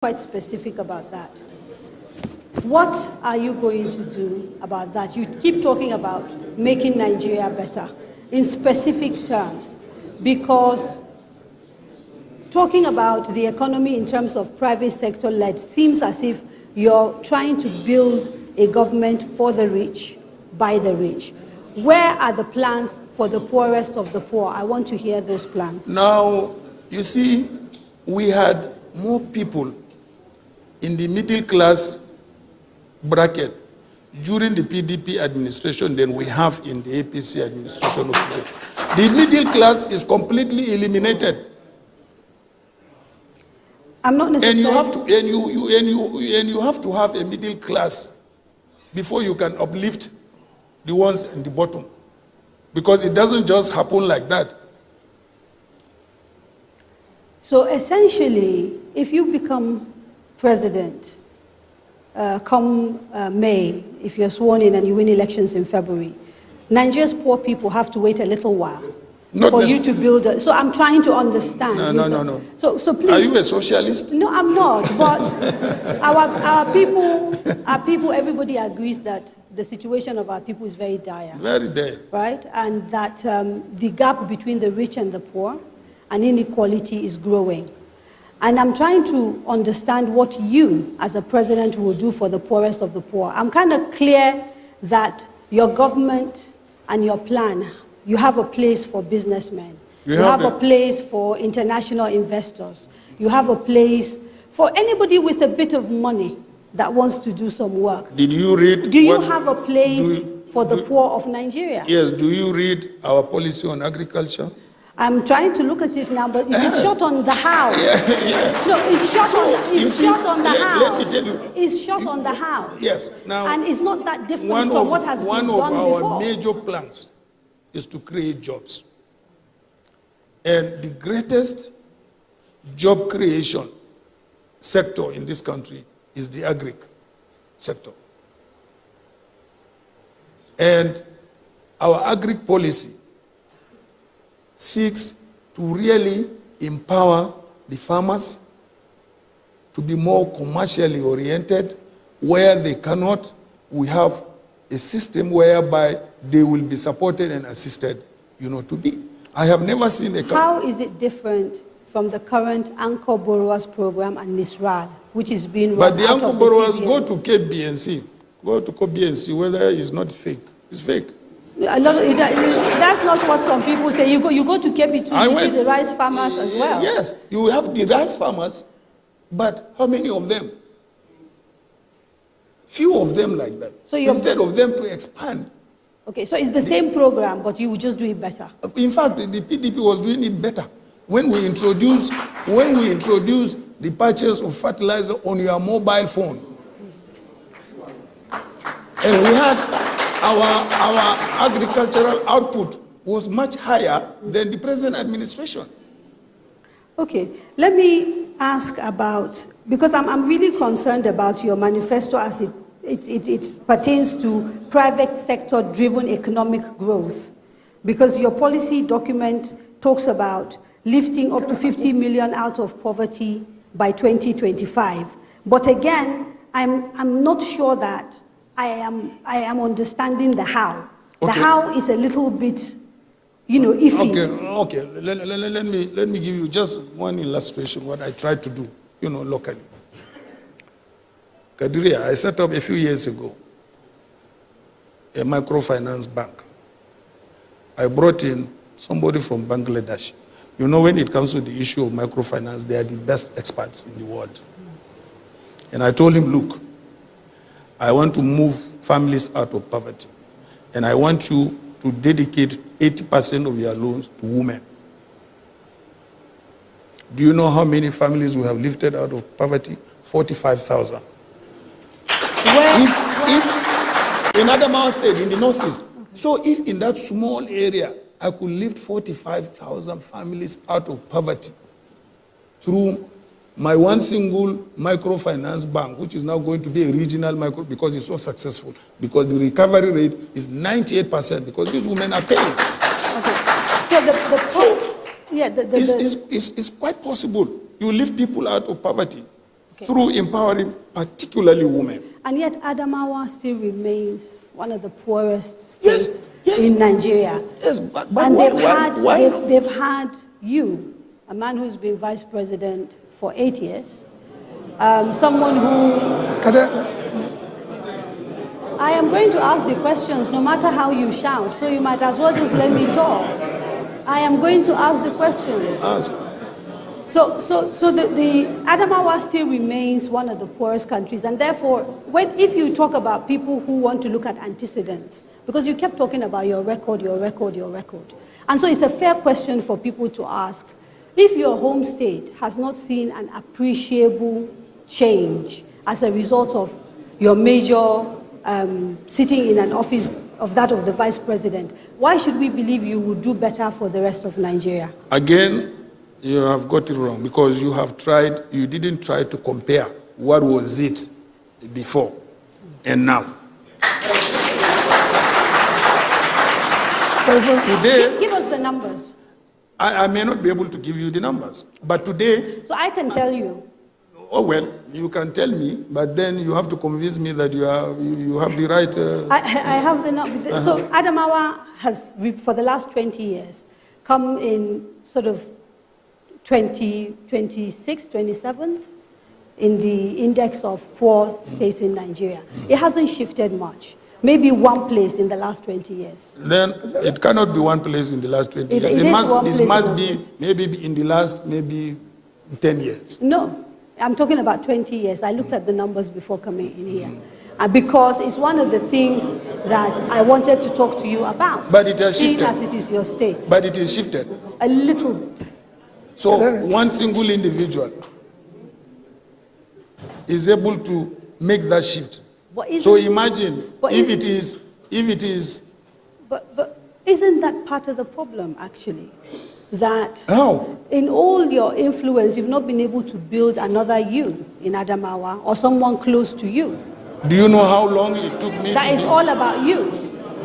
quite specific about that. What are you going to do about that? You keep talking about making Nigeria better in specific terms, because talking about the economy in terms of private sector led seems as if you're trying to build a government for the rich, by the rich. Where are the plans for the poorest of the poor? I want to hear those plans. Now, you see, we had more people in the middle class bracket during the PDP administration than we have in the APC administration of today. The middle class is completely eliminated. I'm not necessarily. And you have to have a middle class before you can uplift the ones in the bottom, because it doesn't just happen like that. So essentially, if you become president, come May, if you're sworn in and you win elections in February, Nigeria's poor people have to wait a little while for you to build it. So I'm trying to understand. No. So please. Are you a socialist? No, I'm not. But our people, everybody agrees that the situation of our people is very dire. Very dire. Right? And that the gap between the rich and the poor and inequality is growing. And I'm trying to understand what you, as a president, will do for the poorest of the poor. I'm kind of clear that your government and your plan, you have a place for businessmen. You have a place for international investors. You have a place for anybody with a bit of money that wants to do some work. Did you read? Do you have a place for the poor of Nigeria? Yes. Do you read our policy on agriculture? I'm trying to look at it now, but it's shot on the how. No, it's shot on the how. Let me tell you. It's shot on the how. Yes. Now, and it's not that different from what has been done before. One of our major plans is to create jobs. And the greatest job creation sector in this country is the agri sector. And our agri policy seeks to really empower the farmers to be more commercially oriented. Where they cannot, we have a system whereby they will be supported and assisted, to be. I have never seen a... How is it different from the current Anchor Borrowers Program and NISRAL, which is being run out of the CBN? But the Anchor Borrowers go to KBNC. Go to KBNC, whether it's not fake. It's fake. That's not what some people say. You go to KB too, you see the rice farmers as well. Yes, you have the rice farmers, but how many of them? Few of them like that. So instead of them to expand. Okay, so it's the same program, but you would just do it better. In fact, the PDP was doing it better. When we introduced the purchase of fertilizer on your mobile phone, and we had our agricultural output was much higher than the present administration. Okay, let me ask about, because I'm really concerned about your manifesto as it pertains to private sector driven economic growth, because your policy document talks about lifting up to 50 million out of poverty by 2025. But again, I'm not sure that I am understanding the how. Okay. The how is a little bit, iffy. Okay. Let me give you just one illustration what I tried to do, locally. Kadiria, I set up a few years ago a microfinance bank. I brought in somebody from Bangladesh. When it comes to the issue of microfinance, they are the best experts in the world. And I told him, look, I want to move families out of poverty. And I want you to dedicate 80% of your loans to women. Do you know how many families we have lifted out of poverty? 45,000. If in Adamawa State, in the Northeast. So if in that small area, I could lift 45,000 families out of poverty through my one single microfinance bank, which is now going to be a regional micro, because it's so successful, because the recovery rate is 98%, because these women are paying. Okay. So it's quite possible. You lift people out of poverty. through empowering particularly women. And yet Adamawa still remains one of the poorest states in Nigeria. Yes, but and why? They've had you, a man who's been vice president for 8 years, someone who... I am going to ask the questions no matter how you shout, so you might as well just let me talk. I am going to ask the questions. Ask. So the Adamawa still remains one of the poorest countries, and therefore, if you talk about people who want to look at antecedents, because you kept talking about your record, and so it's a fair question for people to ask, if your home state has not seen an appreciable change as a result of your major sitting in an office of that of the vice president, why should we believe you would do better for the rest of Nigeria? Again, you have got it wrong, because you didn't try to compare what was it before and now. Today, give us the numbers. I may not be able to give you the numbers, but today... So I can tell you. Oh, well, you can tell me, but then you have to convince me that you have the right... I have the numbers. So Adamawa has, for the last 20 years, come in sort of 26th, 27th in the index of poor states in Nigeria. It hasn't shifted much. Maybe one place in the last 20 years. Then it cannot be one place in the last 20 years. It must be maybe in the last 10 years. No. I'm talking about 20 years. I looked at the numbers before coming in here. Because it's one of the things that I wanted to talk to you about. But it has shifted. As it is your state. But it is shifted. A little bit. So one single individual is able to make that shift. So imagine if it is... But isn't that part of the problem, actually? That how? In all your influence, you've not been able to build another you in Adamawa or someone close to you. Do you know how long it took me? That is all about you.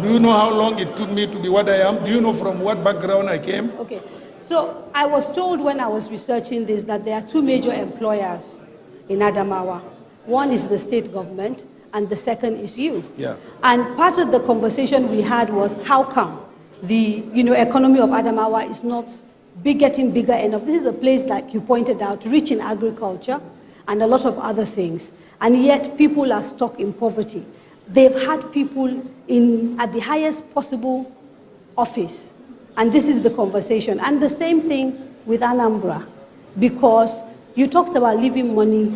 Do you know how long it took me to be what I am? Do you know from what background I came? Okay. So I was told when I was researching this that there are two major employers in Adamawa. One is the state government, and the second is you. Yeah. And part of the conversation we had was how come the economy of Adamawa is not getting bigger enough. This is a place, like you pointed out, rich in agriculture and a lot of other things. And yet people are stuck in poverty. They've had people at the highest possible office. And this is the conversation. And the same thing with Anambra, because you talked about leaving money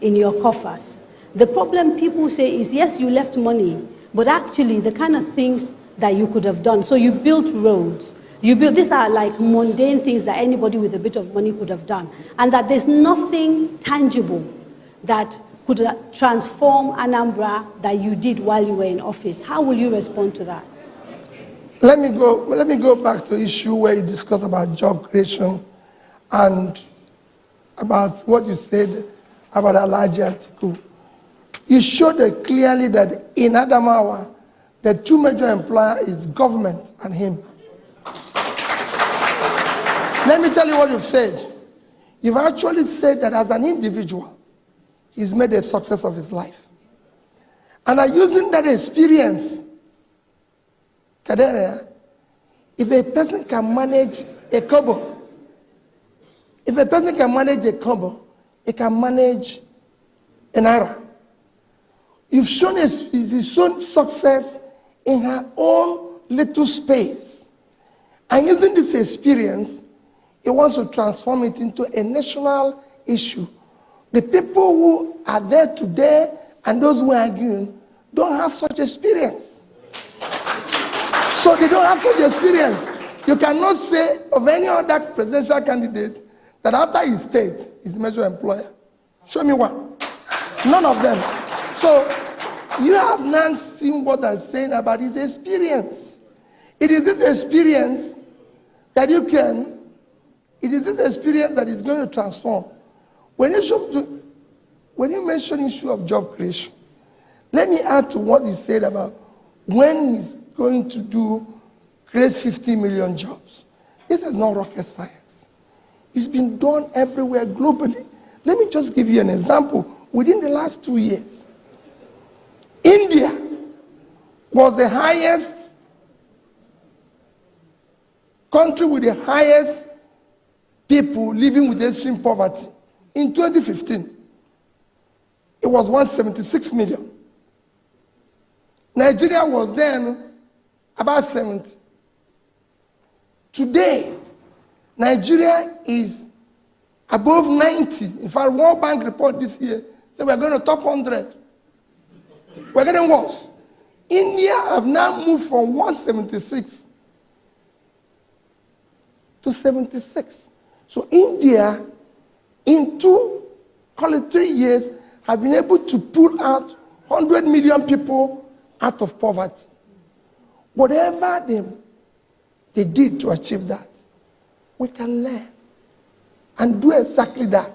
in your coffers. The problem people say is, yes, you left money, but actually the kind of things that you could have done. So you built roads. These are like mundane things that anybody with a bit of money could have done. And that there's nothing tangible that could transform Anambra that you did while you were in office. How will you respond to that? Let me go back to the issue where you discussed about job creation and about what you said about Alhaji Atiku. You showed clearly that in Adamawa, the two major employers is government and him. Let me tell you what you've said. You've actually said that as an individual, he's made a success of his life. And are using that experience, Kadere, if a person can manage a kobo, he can manage an naira. You've shown he's shown success in her own little space. And using this experience, he wants to transform it into a national issue. The people who are there today and those who are arguing don't have such experience. So they don't have such experience. You cannot say of any other presidential candidate that after his state, he's the major employer. Show me one. None of them. So you have not seen what I'm saying about his experience. It is this experience that is going to transform. When you mention issue of job creation, let me add to what he said about when he's going to create 50 million jobs. This is not rocket science. It's been done everywhere globally. Let me just give you an example. Within the last 2 years, India was the highest country with the highest people living with extreme poverty. In 2015, it was 176 million. Nigeria was then about 70. Today, Nigeria is above 90. In fact, World Bank report this year said we're going to top 100. We're getting worse. India have now moved from 176 to 76. So India, in 3 years, have been able to pull out 100 million people out of poverty. Whatever they did to achieve that, we can learn and do exactly that.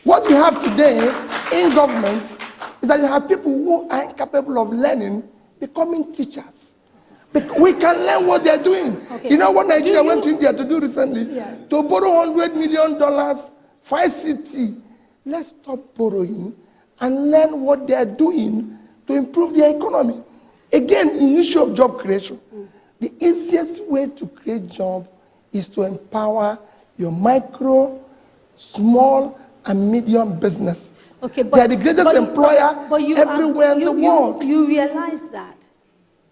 What we have today in government is that you have people who are incapable of learning becoming teachers. We can learn what they're doing. Okay. You know what Nigeria went to India to do recently? Yeah. To borrow $100 million, 5CT. Let's stop borrowing and learn what they're doing to improve their economy. Again, in issue of job creation, the easiest way to create jobs is to empower your micro, small, and medium businesses. Okay, they are the greatest employer everywhere in the world. You realize that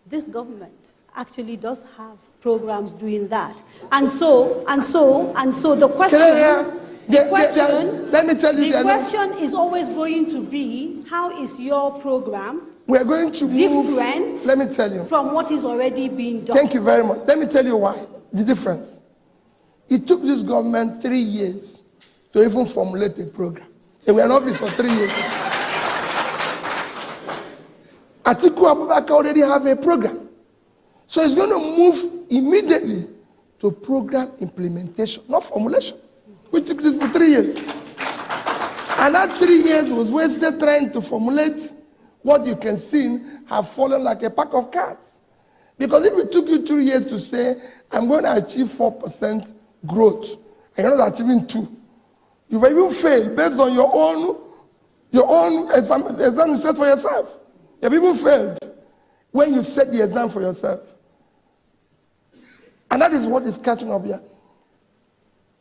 this government actually does have programs doing that. And so the question... let me tell you, the question is always going to be, how is your program we are going to different move, let me tell you, from what is already being done? Thank you very much. Let me tell you why, the difference. It took this government 3 years to even formulate a program. They were in office for 3 years. Atiku Abubakar already have a program. So it's going to move immediately to program implementation, not formulation. We took this for 3 years. And that 3 years was wasted trying to formulate what you can see have fallen like a pack of cards. Because if it took you 2 years to say, I'm going to achieve 4% growth, and you're not achieving 2%, you will even fail based on your own exam you set for yourself. You have even failed when you set the exam for yourself. And that is what is catching up here.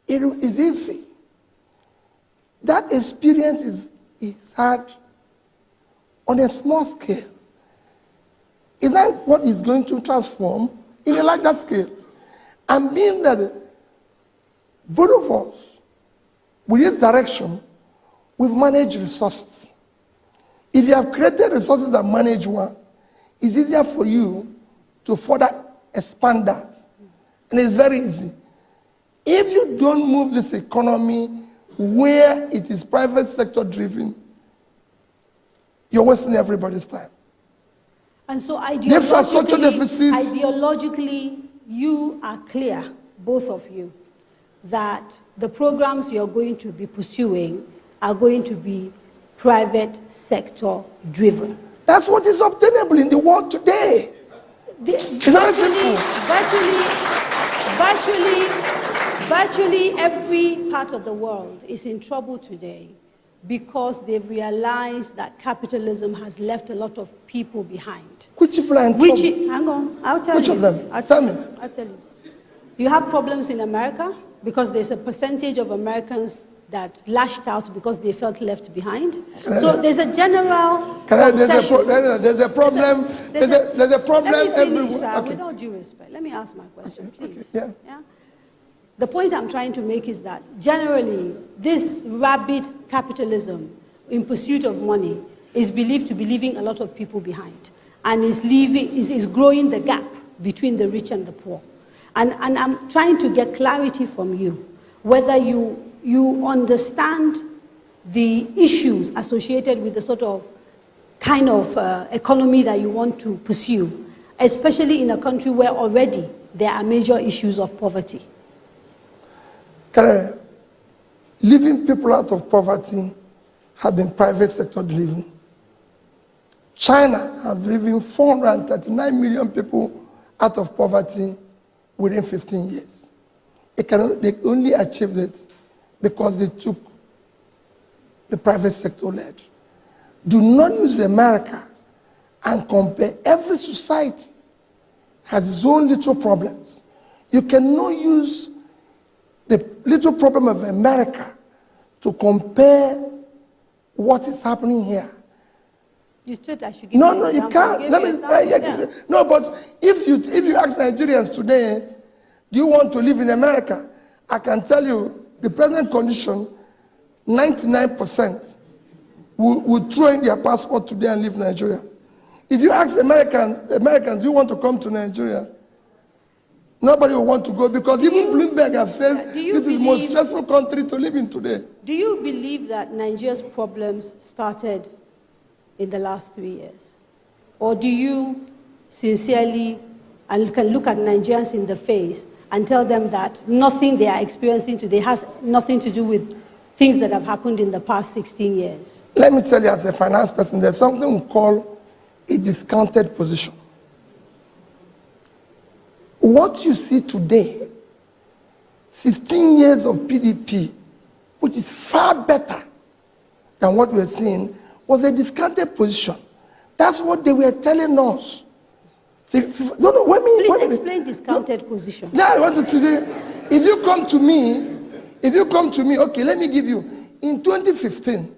It is easy. That experience is hard on a small scale. Is that what is going to transform in a larger scale? And being that both of us, with this direction, we've managed resources. If you have created resources that manage one, it's easier for you to further expand that. And it's very easy. If you don't move this economy where it is private sector driven, you're wasting everybody's time. And so ideologically, you are clear, both of you, that the programs you're going to be pursuing are going to be private sector driven. That's what is obtainable in the world today. It's very simple. Virtually every part of the world is in trouble today because they've realized that capitalism has left a lot of people behind. Which people are in trouble? Hang on, I'll tell you. Which of them? Tell me. I'll tell you. You have problems in America because there's a percentage of Americans that lashed out because they felt left behind. So there's a general there's a problem. There's a problem everywhere. Let me finish, sir, with all due respect. Let me ask my question, please. Okay. Yeah? The point I'm trying to make is that generally this rabid capitalism in pursuit of money is believed to be leaving a lot of people behind and is growing the gap between the rich and the poor. And I'm trying to get clarity from you whether you understand the issues associated with the sort of kind of economy that you want to pursue, especially in a country where already there are major issues of poverty. Leaving people out of poverty has been private sector driven. China has driven 439 million people out of poverty within 15 years. They only achieved it because they took the private sector led. Do not use America and compare. Every society has its own little problems. You cannot use the little problem of America to compare what is happening here. You said I should give No, you can't. No, but if you ask Nigerians today, do you want to live in America? I can tell you, the present condition, 99% will throw in their passport today and leave Nigeria. If you ask Americans, do you want to come to Nigeria? Nobody will want to go, because even Bloomberg have said this is the most stressful country to live in today. Do you believe that Nigeria's problems started in the last 3 years? Or do you sincerely and can look at Nigerians in the face and tell them that nothing they are experiencing today has nothing to do with things that have happened in the past 16 years? Let me tell you, as a finance person, there's something we call a discounted position. What you see today, 16 years of PDP, which is far better than what we're seeing, was a discounted position. That's what they were telling us. Please explain discounted position. Yeah, I wanted to say, if you come to me, okay, let me give you. In 2015,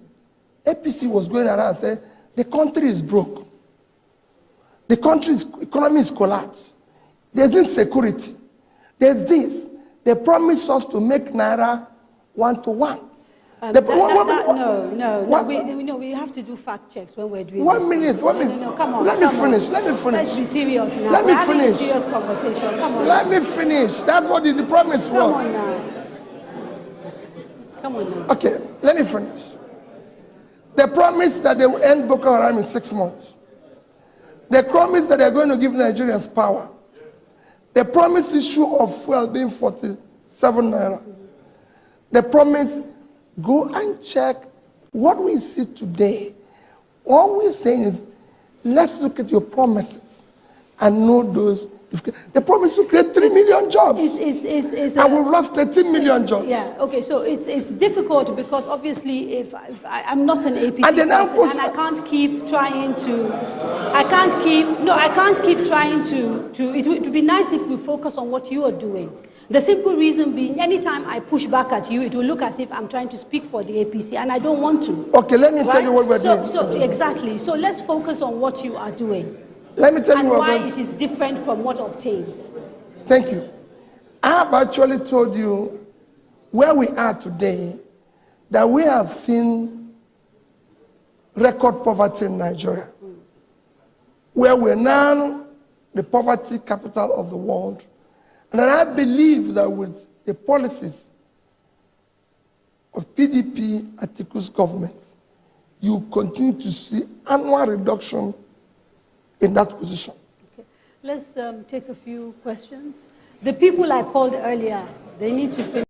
APC was going around and saying, the country is broke. The country's economy is collapsed. There's insecurity. There's this. They promised us to make Naira 1 to 1. We have to do fact checks when we're doing this. 1 minute. No, come on. Let me finish. Let's be serious now. Let me finish. A serious conversation. Come on. Let me finish. That's what the promise was. Come on now. Come on now. Okay, let me finish. They promised that they will end Boko Haram in 6 months. They promised that they're going to give Nigerians power. They promised the issue of fuel being 47 naira. They promised, go and check what we see today. All we're saying is, let's look at your promises and know those. They promised to create 3 million jobs. And we've lost 13 million jobs. Yeah, okay, so it's difficult because obviously if I'm not an APC person and I can't keep trying to, it would be nice if we focus on what you are doing. The simple reason being, anytime I push back at you, it will look as if I'm trying to speak for the APC, and I don't want to. Okay, let me tell you what we're doing. Exactly, so let's focus on what you are doing. Let me tell you why it is different from what obtains. Thank you. I have actually told you where we are today, that we have seen record poverty in Nigeria, where we're now the poverty capital of the world. And I believe that with the policies of PDP, Atiku's government, you continue to see annual reduction in that position. Okay. Let's take a few questions. The people I called earlier, they need to finish.